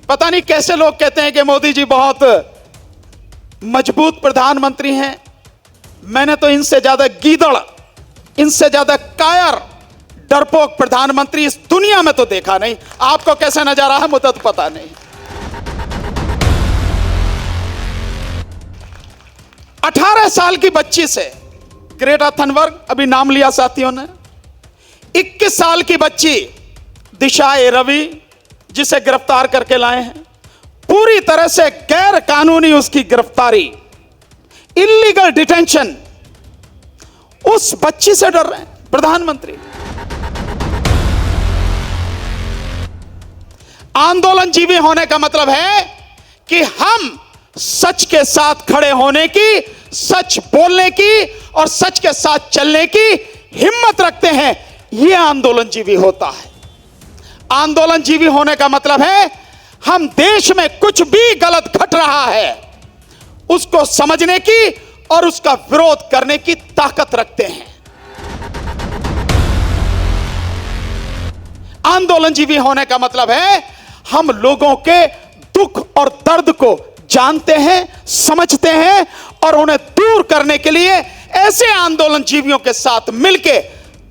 पता नहीं कैसे लोग कहते हैं कि मोदी जी बहुत मजबूत प्रधानमंत्री हैं। मैंने तो इनसे ज्यादा गीदड़, इनसे ज्यादा कायर, डरपोक प्रधानमंत्री इस दुनिया में तो देखा नहीं। आपको कैसे नजर आ रहा है मुझे तो पता नहीं। 18 साल की बच्ची से, ग्रेटा थनबर्ग, अभी नाम लिया साथियों ने, 21 साल की बच्ची दिशा ए रवि, जिसे गिरफ्तार करके लाए हैं, पूरी तरह से गैर कानूनी उसकी गिरफ्तारी, इलीगल डिटेंशन। उस बच्ची से डर रहे हैं प्रधानमंत्री। आंदोलनजीवी होने का मतलब है कि हम सच के साथ खड़े होने की, सच बोलने की और सच के साथ चलने की हिम्मत रखते हैं। यह आंदोलनजीवी होता है। आंदोलनजीवी होने का मतलब है हम देश में कुछ भी गलत घट रहा है उसको समझने की और उसका विरोध करने की ताकत रखते हैं। आंदोलनजीवी होने का मतलब है हम लोगों के दुख और दर्द को जानते हैं, समझते हैं और उन्हें दूर करने के लिए ऐसे आंदोलनजीवियों के साथ मिलकर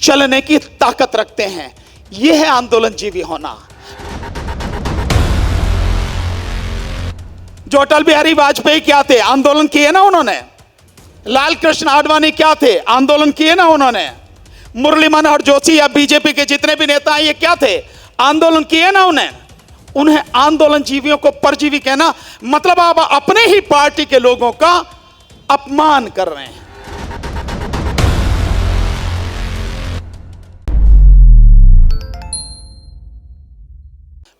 चलने की ताकत रखते हैं। यह है आंदोलनजीवी होना। जो अटल बिहारी वाजपेयी क्या थे, आंदोलन किए ना उन्होंने। लाल कृष्ण आडवाणी क्या थे, आंदोलन किए ना उन्होंने। मुरली मनोहर जोशी या बीजेपी के जितने भी नेता हैं ये क्या थे, आंदोलन किए ना उन्हें आंदोलनजीवियों को परजीवी कहना मतलब आप अपने ही पार्टी के लोगों का अपमान कर रहे हैं।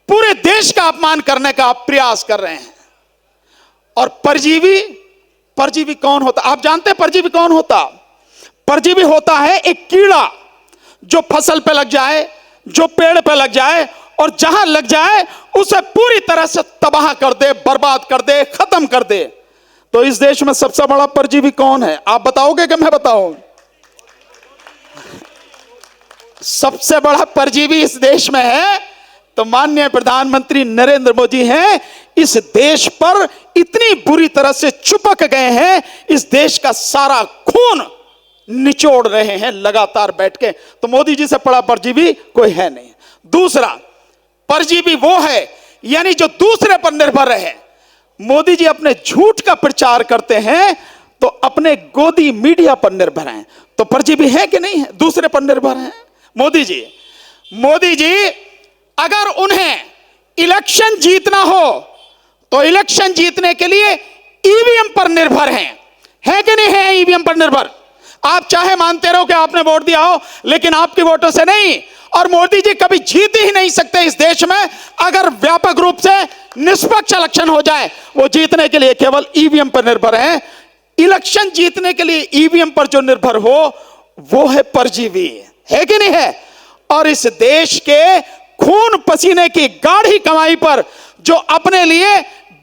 पूरे देश का अपमान करने का आप प्रयास कर रहे हैं। और परजीवी कौन होता, आप जानते हैं परजीवी कौन होता? परजीवी होता है एक कीड़ा जो फसल पे लग जाए, जो पेड़ पे लग जाए और जहां लग जाए उसे पूरी तरह से तबाह कर दे, बर्बाद कर दे, खत्म कर दे। तो इस देश में सबसे बड़ा परजीवी कौन है, आप बताओगे कि मैं बताऊं? सबसे बड़ा परजीवी इस देश में है तो माननीय प्रधानमंत्री नरेंद्र मोदी हैं। इस देश पर इतनी बुरी तरह से चिपक गए हैं, इस देश का सारा खून निचोड़ रहे हैं लगातार बैठ के। तो मोदी जी से बड़ा परजीवी कोई है नहीं। दूसरा परजीवी वो है यानी जो दूसरे पर निर्भर रहे। मोदी जी अपने झूठ का प्रचार करते हैं तो अपने गोदी मीडिया पर निर्भर हैं। तो परजीवी है कि नहीं है, दूसरे पर निर्भर हैं मोदी जी अगर उन्हें इलेक्शन जीतना हो तो इलेक्शन जीतने के लिए ईवीएम पर निर्भर हैं, है कि नहीं है ईवीएम पर निर्भर? आप चाहे मानते रहो कि आपने वोट दिया हो लेकिन आपके वोटों से नहीं। और मोदी जी कभी जीत ही नहीं सकते इस देश में अगर व्यापक रूप से निष्पक्ष इलेक्शन हो जाए। वो जीतने के लिए केवल ईवीएम पर निर्भर हैं। इलेक्शन जीतने के लिए ईवीएम पर जो निर्भर हो वो है परजीवी, है कि नहीं है? और इस देश के खून पसीने की गाढ़ी कमाई पर जो अपने लिए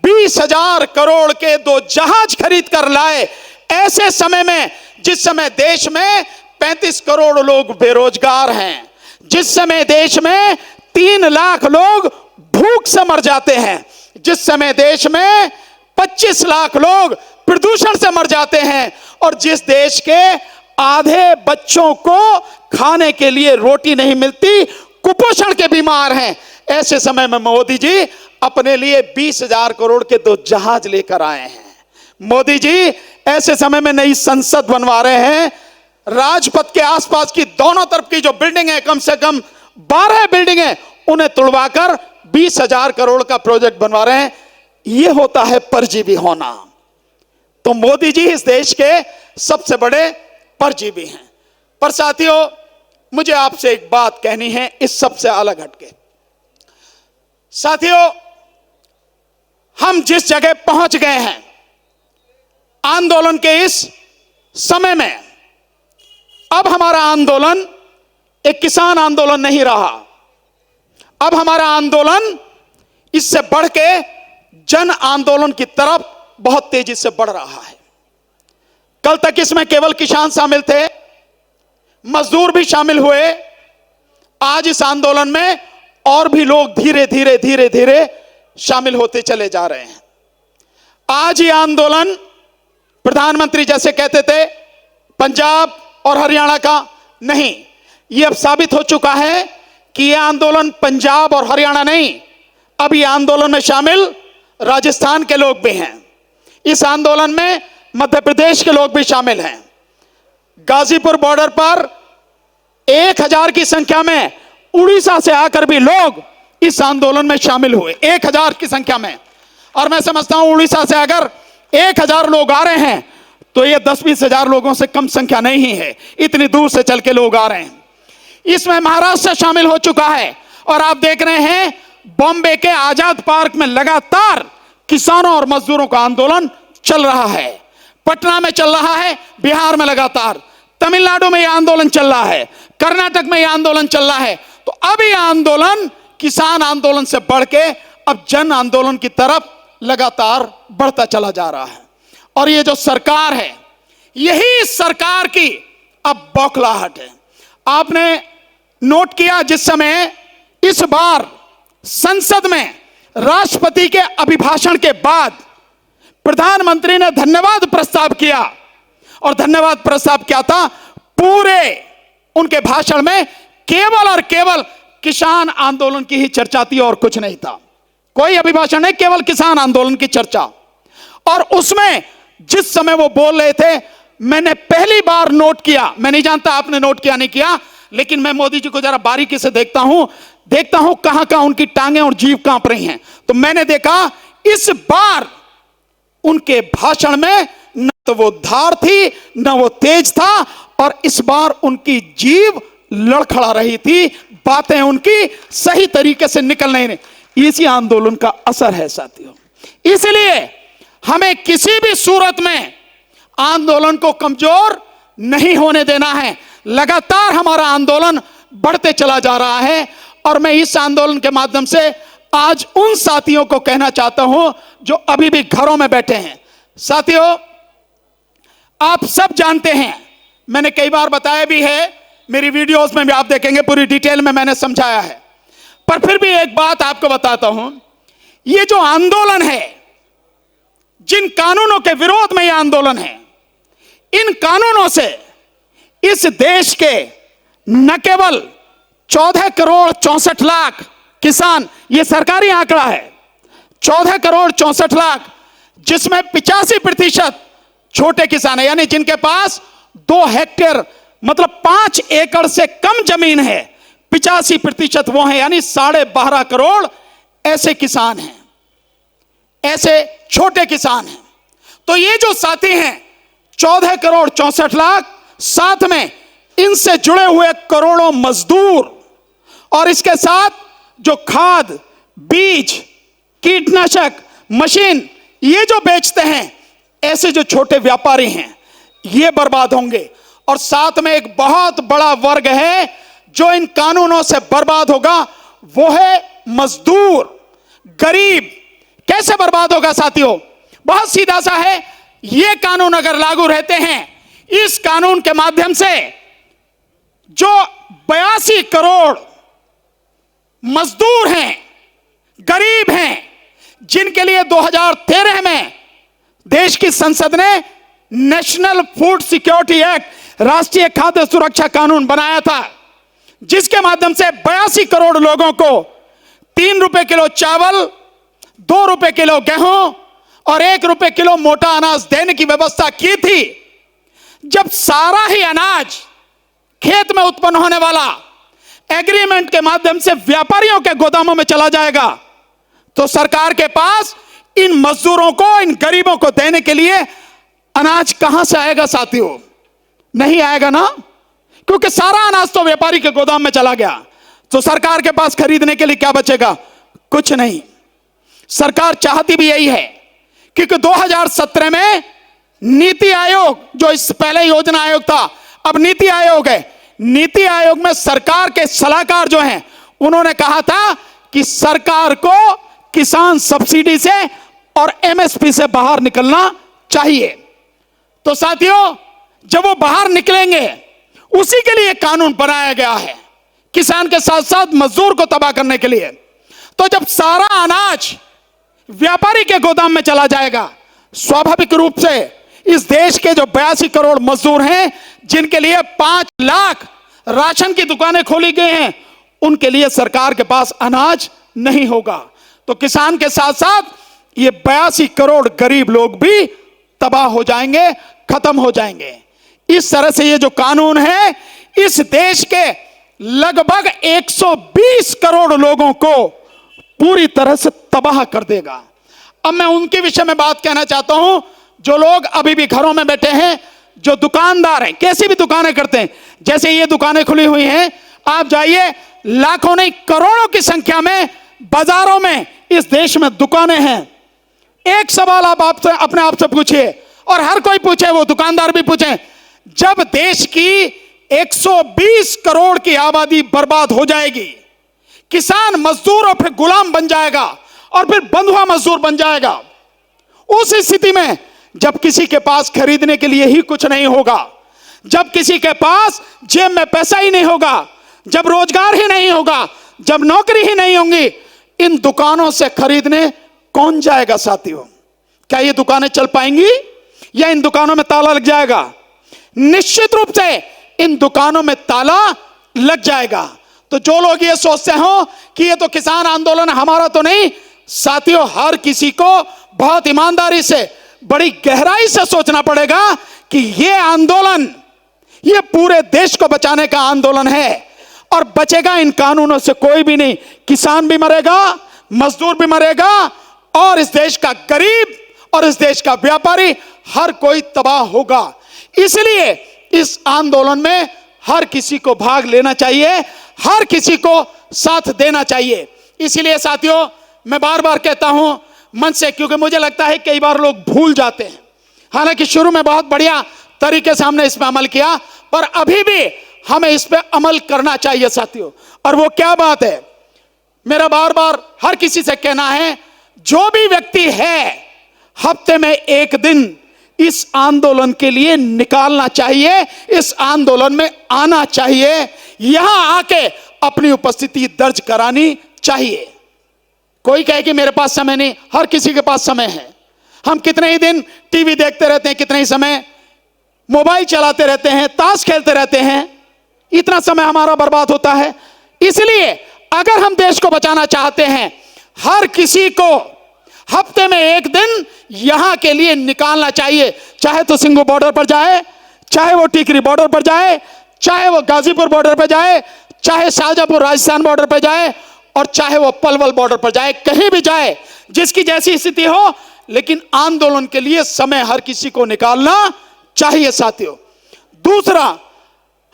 20,000 करोड़ के 2 जहाज खरीद कर लाए, ऐसे समय में जिस समय देश में 35 करोड़ लोग बेरोजगार हैं, जिस समय देश में 3 लाख लोग भूख से मर जाते हैं, जिस समय देश में 25 लाख लोग प्रदूषण से मर जाते हैं और जिस देश के आधे बच्चों को खाने के लिए रोटी नहीं मिलती, कुपोषण के बीमार हैं, ऐसे समय में मोदी जी अपने लिए 20,000 करोड़ के 2 जहाज लेकर आए हैं। मोदी जी ऐसे समय में नई संसद बनवा रहे हैं। राजपथ के आसपास की दोनों तरफ की जो बिल्डिंग है, कम से कम 12 बिल्डिंग है, उन्हें तुड़वाकर 20,000 करोड़ का प्रोजेक्ट बनवा रहे हैं। यह होता है परजीवी होना। तो मोदी जी इस देश के सबसे बड़े परजीवी हैं। पर साथियों, मुझे आपसे एक बात कहनी है इस सबसे अलग हटके। साथियों, हम जिस जगह पहुंच गए हैं आंदोलन के इस समय में, अब हमारा आंदोलन एक किसान आंदोलन नहीं रहा। अब हमारा आंदोलन इससे बढ़ के जन आंदोलन की तरफ बहुत तेजी से बढ़ रहा है। कल तक इसमें केवल किसान शामिल थे, मजदूर भी शामिल हुए। आज इस आंदोलन में और भी लोग धीरे धीरे शामिल होते चले जा रहे हैं। आज ये आंदोलन प्रधानमंत्री जैसे कहते थे पंजाब और हरियाणा का, नहीं, ये अब साबित हो चुका है कि यह आंदोलन पंजाब और हरियाणा नहीं, अब ये आंदोलन में शामिल राजस्थान के लोग भी हैं। इस आंदोलन में मध्य प्रदेश के लोग भी शामिल हैं। गाजीपुर बॉर्डर पर 1000 की संख्या में उड़ीसा से आकर भी लोग इस आंदोलन में शामिल हुए, 1000 की संख्या में। और मैं समझता हूं उड़ीसा से अगर 1000 लोग आ रहे हैं तो ये 10-20 हजार लोगों से कम संख्या नहीं है, इतनी दूर से चल के लोग आ रहे हैं। इसमें महाराष्ट्र शामिल हो चुका है और आप देख रहे हैं बॉम्बे के आजाद पार्क में लगातार किसानों और मजदूरों का आंदोलन चल रहा है। पटना में चल रहा है, बिहार में लगातार, तमिलनाडु में यह आंदोलन चल रहा है, कर्नाटक में यह आंदोलन चल रहा है। तो अब यह आंदोलन किसान आंदोलन से बढ़ के अब जन आंदोलन की तरफ लगातार बढ़ता चला जा रहा है। और ये जो सरकार है, यही सरकार की अब बौखलाहट है। आपने नोट किया जिस समय इस बार संसद में राष्ट्रपति के अभिभाषण के बाद प्रधानमंत्री ने धन्यवाद प्रस्ताव किया, और धन्यवाद प्रस्ताव क्या था, पूरे उनके भाषण में केवल और केवल किसान आंदोलन की ही चर्चा थी और कुछ नहीं था। कोई अभिभाषण नहीं, केवल किसान आंदोलन की चर्चा। और उसमें जिस समय वो बोल रहे थे, मैंने पहली बार नोट किया, मैं नहीं जानता आपने नोट किया नहीं किया, लेकिन मैं मोदी जी को जरा बारीकी से देखता हूं कहां कहां उनकी टांगें और जीभ कांप रही हैं। तो मैंने देखा इस बार उनके भाषण में न तो वो धार थी न वो तेज था, और इस बार उनकी जीभ लड़खड़ा रही थी, बातें उनकी सही तरीके से निकल नहीं रही। इसी आंदोलन का असर है साथियों। इसलिए हमें किसी भी सूरत में आंदोलन को कमजोर नहीं होने देना है। लगातार हमारा आंदोलन बढ़ते चला जा रहा है, और मैं इस आंदोलन के माध्यम से आज उन साथियों को कहना चाहता हूं जो अभी भी घरों में बैठे हैं। साथियों, आप सब जानते हैं, मैंने कई बार बताया भी है, मेरी वीडियोस में भी आप देखेंगे, पूरी डिटेल में मैंने समझाया है, पर फिर भी एक बात आपको बताता हूं। ये जो आंदोलन है, जिन कानूनों के विरोध में यह आंदोलन है, इन कानूनों से इस देश के न केवल 14 करोड़ 64 लाख किसान, यह सरकारी आंकड़ा है, 14 करोड़ 64 लाख, जिसमें 85% छोटे किसान है, यानी जिनके पास 2 हेक्टेयर मतलब 5 एकड़ से कम जमीन है, 85% वो हैं, यानी 12.5 करोड़ ऐसे किसान हैं, ऐसे छोटे किसान हैं। तो ये जो साथी हैं 14 करोड़ 64 लाख, साथ में इनसे जुड़े हुए करोड़ों मजदूर, और इसके साथ जो खाद, बीज, कीटनाशक, मशीन ये जो बेचते हैं, ऐसे जो छोटे व्यापारी हैं, ये बर्बाद होंगे। और साथ में एक बहुत बड़ा वर्ग है जो इन कानूनों से बर्बाद होगा, वो है मजदूर, गरीब। कैसे बर्बाद होगा साथियों? बहुत सीधा सा है, ये कानून अगर लागू रहते हैं, इस कानून के माध्यम से जो 82 करोड़ मजदूर हैं, गरीब हैं, जिनके लिए 2013 में देश की संसद ने नेशनल फूड सिक्योरिटी एक्ट, राष्ट्रीय खाद्य सुरक्षा कानून बनाया था, जिसके माध्यम से 82 करोड़ लोगों को 3 रुपए किलो चावल, 2 रुपए किलो गेहूं और 1 रुपए किलो मोटा अनाज देने की व्यवस्था की थी। जब सारा ही अनाज खेत में उत्पन्न होने वाला एग्रीमेंट के माध्यम से व्यापारियों के गोदामों में चला जाएगा, तो सरकार के पास इन मजदूरों को, इन गरीबों को देने के लिए अनाज कहां से आएगा साथियों? नहीं आएगा ना, क्योंकि सारा अनाज तो व्यापारी के गोदाम में चला गया। तो सरकार के पास खरीदने के लिए क्या बचेगा? कुछ नहीं। सरकार चाहती भी यही है, क्योंकि 2017 में नीति आयोग, जो इस पहले योजना आयोग था, अब नीति आयोग है। नीति आयोग में सरकार के सलाहकार जो हैं, उन्होंने कहा था कि सरकार को किसान सब्सिडी से और एमएसपी से बाहर निकलना चाहिए। तो साथियों, जब वो बाहर निकलेंगे, उसी के लिए कानून बनाया गया है, किसान के साथ साथ मजदूर को तबाह करने के लिए। तो जब सारा अनाज व्यापारी के गोदाम में चला जाएगा। स्वाभाविक रूप से इस देश के जो 82 करोड़ मजदूर हैं, जिनके लिए 5 लाख राशन की दुकानें खोली गई हैं, उनके लिए सरकार के पास अनाज नहीं होगा। तो किसान के साथ साथ ये 82 करोड़ गरीब लोग भी तबाह हो जाएंगे, खत्म हो जाएंगे। इस तरह से ये जो कानून है इस देश के लगभग 120 करोड़ लोगों को पूरी तरह से तबाह कर देगा। अब मैं उनके विषय में बात कहना चाहता हूं जो लोग अभी भी घरों में बैठे हैं, जो दुकानदार हैं, कैसी भी दुकानें करते हैं। जैसे ये दुकानें खुली हुई हैं, आप जाइए, लाखों नहीं करोड़ों की संख्या में बाजारों में इस देश में दुकानें हैं। एक सवाल आप अपने आप से पूछिए, और हर कोई पूछे, वो दुकानदार भी पूछे, जब देश की 120 करोड़ की आबादी बर्बाद हो जाएगी, किसान मजदूर और फिर गुलाम बन जाएगा और फिर बंधुआ मजदूर बन जाएगा, उस स्थिति में जब किसी के पास खरीदने के लिए ही कुछ नहीं होगा, जब किसी के पास जेब में पैसा ही नहीं होगा, जब रोजगार ही नहीं होगा, जब नौकरी ही नहीं होंगी, इन दुकानों से खरीदने कौन जाएगा साथियों? क्या ये दुकानें चल पाएंगी या इन दुकानों में ताला लग जाएगा? निश्चित रूप से इन दुकानों में ताला लग जाएगा। तो जो लोग ये सोचते हो कि ये तो किसान आंदोलन हमारा तो नहीं, साथियों, हर किसी को बहुत ईमानदारी से, बड़ी गहराई से सोचना पड़ेगा कि ये आंदोलन, ये पूरे देश को बचाने का आंदोलन है, और बचेगा इन कानूनों से कोई भी नहीं। किसान भी मरेगा, मजदूर भी मरेगा, और इस देश का गरीब और इस देश का व्यापारी, हर कोई तबाह होगा। इसलिए इस आंदोलन में हर किसी को भाग लेना चाहिए, हर किसी को साथ देना चाहिए। इसलिए साथियों, मैं बार बार कहता हूं मन से, क्योंकि मुझे लगता है कई बार लोग भूल जाते हैं। हालांकि शुरू में बहुत बढ़िया तरीके से हमने इस पर अमल किया, पर अभी भी हमें इस पर अमल करना चाहिए साथियों। और वो क्या बात है, मेरा बार बार हर किसी से कहना है, जो भी व्यक्ति है, हफ्ते में एक दिन इस आंदोलन के लिए निकालना चाहिए, इस आंदोलन में आना चाहिए, यहां आके अपनी उपस्थिति दर्ज करानी चाहिए। कोई कहे कि मेरे पास समय नहीं, हर किसी के पास समय है। हम कितने ही दिन टीवी देखते रहते हैं, कितने ही समय मोबाइल चलाते रहते हैं, ताश खेलते रहते हैं, इतना समय हमारा बर्बाद होता है। इसलिए अगर हम देश को बचाना चाहते हैं, हर किसी को हफ्ते में एक दिन यहां के लिए निकालना चाहिए। चाहे तो सिंघू बॉर्डर पर जाए, चाहे वो टिकरी बॉर्डर पर जाए, चाहे वो गाजीपुर बॉर्डर पर जाए, चाहे शाहजहांपुर राजस्थान बॉर्डर पर जाए, और चाहे वो पलवल बॉर्डर पर जाए, कहीं भी जाए, जिसकी जैसी स्थिति हो, लेकिन आंदोलन के लिए समय हर किसी को निकालना चाहिए साथियों। दूसरा,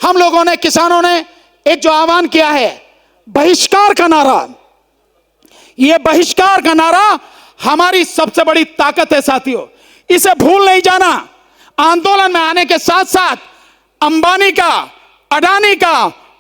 हम लोगों ने, किसानों ने एक जो आह्वान किया है, बहिष्कार का नारा, यह बहिष्कार का नारा हमारी सबसे बड़ी ताकत है साथियों। इसे भूल नहीं जाना। आंदोलन में आने के साथ साथ अंबानी का, अडानी का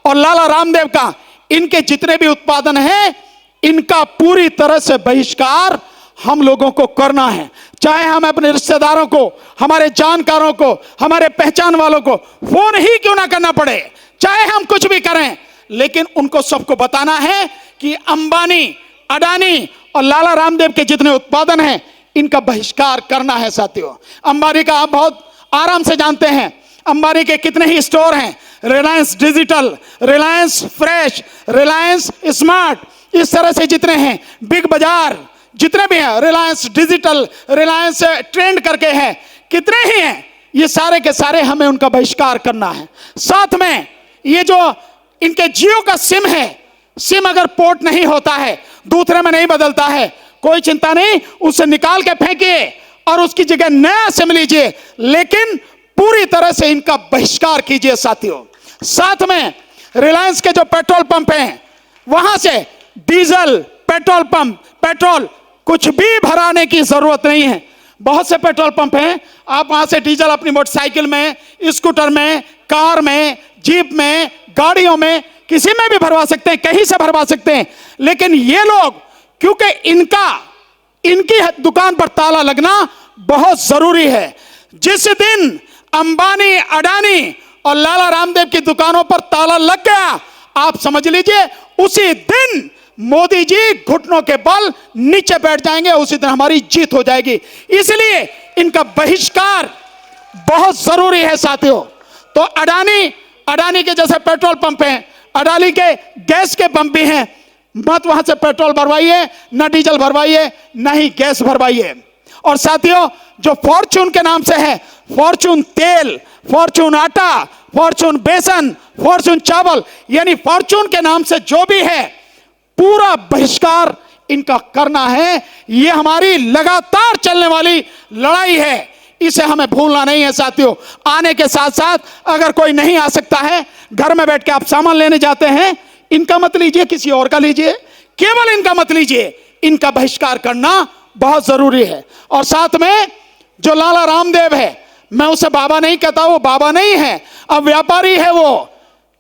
और लाला रामदेव का, इनके जितने भी उत्पादन हैं, इनका पूरी तरह से बहिष्कार हम लोगों को करना है। चाहे हम अपने रिश्तेदारों को, हमारे जानकारों को, हमारे पहचान वालों को फोन ही क्यों ना करना पड़े, चाहे हम कुछ भी करें, लेकिन उनको सबको बताना है कि अंबानी, अडानी और लाला रामदेव के जितने उत्पादन हैं, इनका बहिष्कार करना है साथियों। अंबानी का आप बहुत आराम से जानते हैं, अंबानी के कितने ही स्टोर हैं, Reliance digital, Reliance fresh, Reliance smart, इस तरह से जितने हैं, बिग बाजार जितने भी हैं, रिलायंस डिजिटल, रिलायंस ट्रेंड करके हैं, कितने ही हैं, ये सारे के सारे हमें उनका बहिष्कार करना है। साथ में ये जो इनके जियो का सिम है, सिम अगर पोर्ट नहीं होता है, दूसरे में नहीं बदलता है, कोई चिंता नहीं, उसे निकाल के फेंकिए और उसकी जगह नया सिम लीजिए, लेकिन पूरी तरह से इनका बहिष्कार कीजिए साथियों। साथ में रिलायंस के जो पेट्रोल पंप हैं, वहां से डीजल, पेट्रोल पंप, पेट्रोल कुछ भी भराने की जरूरत नहीं है। बहुत से पेट्रोल पंप हैं, आप वहां से डीजल अपनी मोटरसाइकिल में, स्कूटर में, कार में, जीप में, गाड़ियों में, किसी में भी भरवा सकते हैं, कहीं से भरवा सकते हैं। लेकिन ये लोग, क्योंकि इनकी दुकान पर ताला लगना बहुत जरूरी है। जिस दिन अंबानी, अडानी और लाला रामदेव की दुकानों पर ताला लग गया, आप समझ लीजिए उसी दिन मोदी जी घुटनों के बल नीचे बैठ जाएंगे, उसी दिन हमारी जीत हो जाएगी। इसलिए इनका बहिष्कार बहुत जरूरी है साथियों। तो अडानी के जैसे पेट्रोल पंप हैं, अडानी के गैस के पंप भी हैं, मत वहां से पेट्रोल भरवाइए, ना डीजल भरवाइए, ना ही गैस भरवाइए। और साथियों, जो फॉर्च्यून के नाम से है, फॉर्च्यून तेल, फॉर्च्यून आटा, फॉर्च्यून बेसन, फॉर्च्यून चावल, यानी फॉर्च्यून के नाम से जो भी है पूरा बहिष्कार इनका करना है। यह हमारी लगातार चलने वाली लड़ाई है, इसे हमें भूलना नहीं है साथियों। आने के साथ साथ अगर कोई नहीं आ सकता है, घर में बैठ के आप सामान लेने जाते हैं, इनका मत लीजिए, किसी और का लीजिए, केवल इनका मत लीजिए। इनका बहिष्कार करना बहुत जरूरी है। और साथ में जो लाला रामदेव है, मैं उसे बाबा नहीं कहता, वो बाबा नहीं है, अब व्यापारी है, वो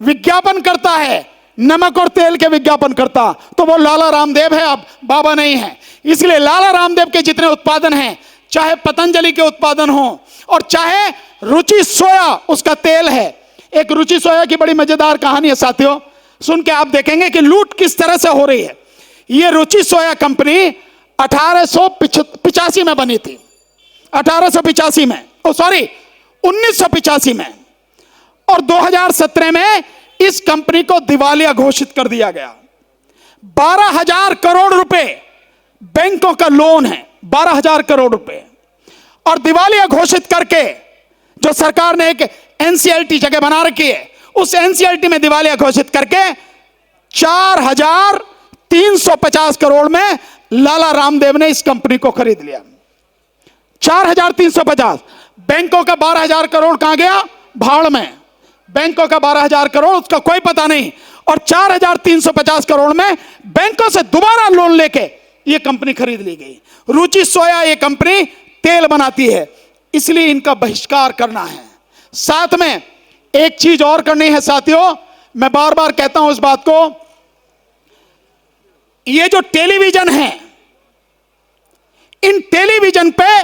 विज्ञापन करता है, नमक और तेल के विज्ञापन करता, तो वो लाला रामदेव है, अब बाबा नहीं है। इसलिए लाला रामदेव के जितने उत्पादन हैं, चाहे पतंजलि के उत्पादन हो और चाहे रुचि सोया उसका तेल है। एक रुचि सोया की बड़ी मजेदार कहानी है साथियों, सुन के आप देखेंगे कि लूट किस तरह से हो रही है। यह रुचि सोया कंपनी 1885 में बनी थी, 1885 में, 1985 में, और 2017 में इस कंपनी को दिवालिया घोषित कर दिया गया। 12,000 करोड़ रुपए बैंकों का लोन है, 12,000 करोड़ रुपए, और दिवालिया घोषित करके जो सरकार ने एक एनसीएलटी जगह बना रखी है, उस एनसीएलटी में दिवालिया घोषित करके 4,350 करोड़ में लाला रामदेव ने इस कंपनी को खरीद लिया। 4,350, बैंकों का 12,000 करोड़ कहां गया? भाड़ में। बैंकों का 12,000 करोड़, उसका कोई पता नहीं। और 4,350 करोड़ में बैंकों से दोबारा लोन लेके ये कंपनी खरीद ली गई। रुचि सोया ये कंपनी तेल बनाती है, इसलिए इनका बहिष्कार करना है। साथ में एक चीज और करनी है साथियों, मैं बार बार कहता हूं इस बात को, ये जो टेलीविजन है, इन टेलीविजन पे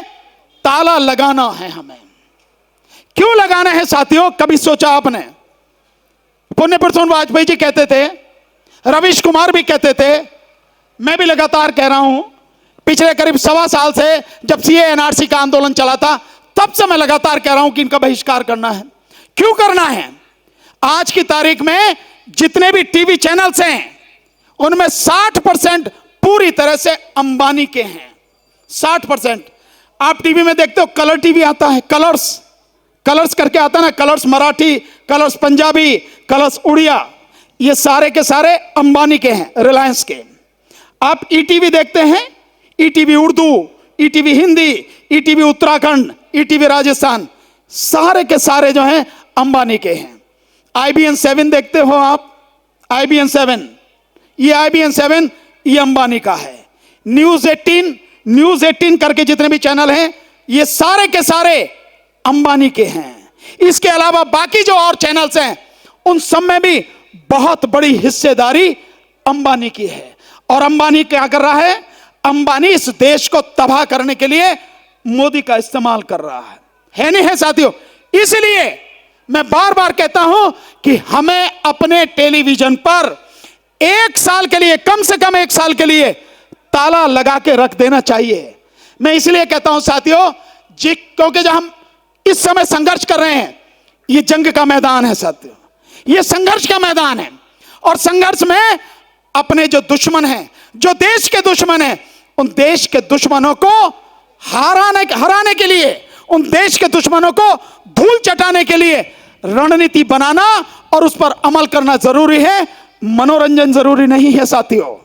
ताला लगाना है हमें। क्यों लगाना है साथियों? कभी सोचा आपने? पुण्य प्रसून वाजपेयी जी कहते थे, रवीश कुमार भी कहते थे, मैं भी लगातार कह रहा हूं, पिछले करीब 1.25 साल से जब सीए एनआरसी का आंदोलन चला था, तब से मैं लगातार कह रहा हूं कि इनका बहिष्कार करना है। क्यों करना है? आज की तारीख में जितने भी टीवी चैनल्स हैं, उनमें 60% पूरी तरह से अंबानी के हैं। 60%। आप टीवी में देखते हो, कलर टीवी आता है, कलर्स करके आता है ना, Colors Marathi, Colors Punjabi, Colors Odia, ये सारे के सारे अंबानी के हैं, रिलायंस के। आप ईटीवी देखते हैं, ETV Urdu, ETV Hindi, ETV Uttarakhand, ETV Rajasthan, सारे के सारे जो हैं अंबानी के हैं। IBN 7 देखते हो आप, IBN 7, ये IBN 7 ये अंबानी का है। न्यूज 18 करके जितने भी चैनल हैं, ये सारे के सारे अंबानी के हैं। इसके अलावा बाकी जो और चैनल्स हैं, उन सब में भी बहुत बड़ी हिस्सेदारी अंबानी की है। और अंबानी क्या कर रहा है? अंबानी इस देश को तबाह करने के लिए मोदी का इस्तेमाल कर रहा है नहीं है साथियों? इसलिए मैं बार बार कहता हूं कि हमें अपने टेलीविजन पर 1 साल के लिए, कम से कम 1 साल के लिए ताला लगा के रख देना चाहिए। मैं इसलिए कहता हूं साथियों, क्योंकि जब हम इस समय संघर्ष कर रहे हैं, ये जंग का मैदान है साथियों, ये संघर्ष का मैदान है। और संघर्ष में अपने जो दुश्मन हैं, जो देश के दुश्मन हैं, उन देश के दुश्मनों को हराने के लिए, उन देश के दुश्मनों को धूल चटाने के लिए रणनीति बनाना और उस पर अमल करना जरूरी है, मनोरंजन जरूरी नहीं है साथियों।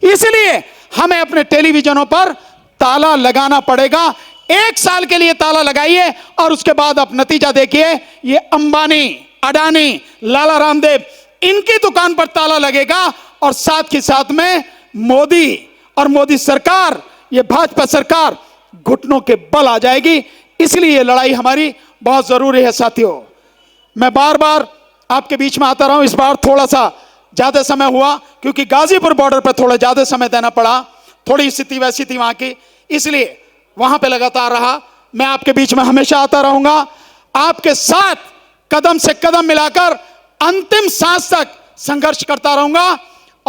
इसलिए हमें अपने टेलीविजनों पर ताला लगाना पड़ेगा। 1 साल के लिए ताला लगाइए और उसके बाद आप नतीजा देखिए, ये अंबानी, अडानी, लाला रामदेव, इनकी दुकान पर ताला लगेगा और साथ ही साथ में मोदी और मोदी सरकार, ये भाजपा सरकार घुटनों के बल आ जाएगी। इसलिए ये लड़ाई हमारी बहुत जरूरी है साथियों। मैं बार बार आपके बीच में आता रहा हूं, इस बार थोड़ा सा ज्यादा समय हुआ क्योंकि गाजीपुर बॉर्डर पर थोड़ा ज्यादा समय देना पड़ा, थोड़ी स्थिति वैसी थी वहां की, इसलिए वहां पे लगातार रहा। मैं आपके बीच में हमेशा आता रहूंगा, आपके साथ कदम से कदम मिलाकर अंतिम सांस तक संघर्ष करता रहूंगा।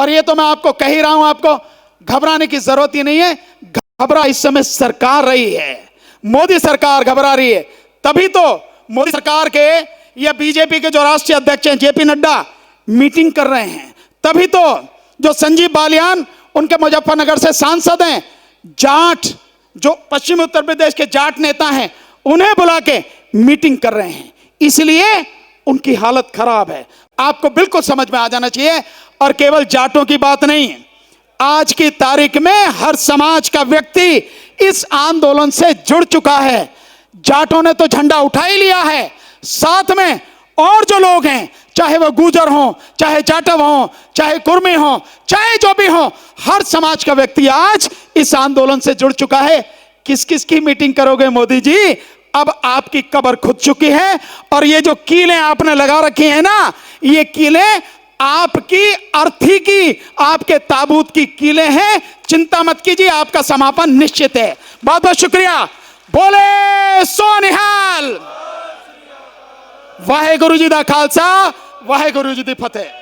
और ये तो मैं आपको कह ही रहा हूं, आपको घबराने की जरूरत ही नहीं है। घबरा इस समय सरकार रही है, मोदी सरकार घबरा रही है। तभी तो मोदी सरकार के या बीजेपी के जो राष्ट्रीय अध्यक्ष हैं जेपी नड्डा मीटिंग कर रहे हैं। तभी तो जो संजीव बालियान उनके मुजफ्फरनगर से सांसद हैं, जाट जो पश्चिमी उत्तर प्रदेश के जाट नेता हैं, उन्हें बुला के मीटिंग कर रहे हैं। इसलिए उनकी हालत खराब है। आपको बिल्कुल समझ में आ जाना चाहिए। और केवल जाटों की बात नहीं, आज की तारीख में हर समाज का व्यक्ति इस आंदोलन से जुड़ चुका है। जाटों ने तो झंडा उठा ही लिया है, साथ में और जो लोग हैं, चाहे वो गुर्जर हो, चाहे जाटव हो, चाहे कुर्मी हो, चाहे जो भी हो, हर समाज का व्यक्ति आज इस आंदोलन से जुड़ चुका है। किस किस की मीटिंग करोगे मोदी जी? अब आपकी कब्र खुद चुकी है। और ये जो कीलें आपने लगा रखी हैं ना, ये कीलें आपकी अर्थी की, आपके ताबूत की कीलें हैं। चिंता मत कीजिए, आपका समापन निश्चित है। बहुत बहुत शुक्रिया। बोले सो निहाल। वाहेगुरु जी दा खालसा, वाहेगुरु जी दी फतेह।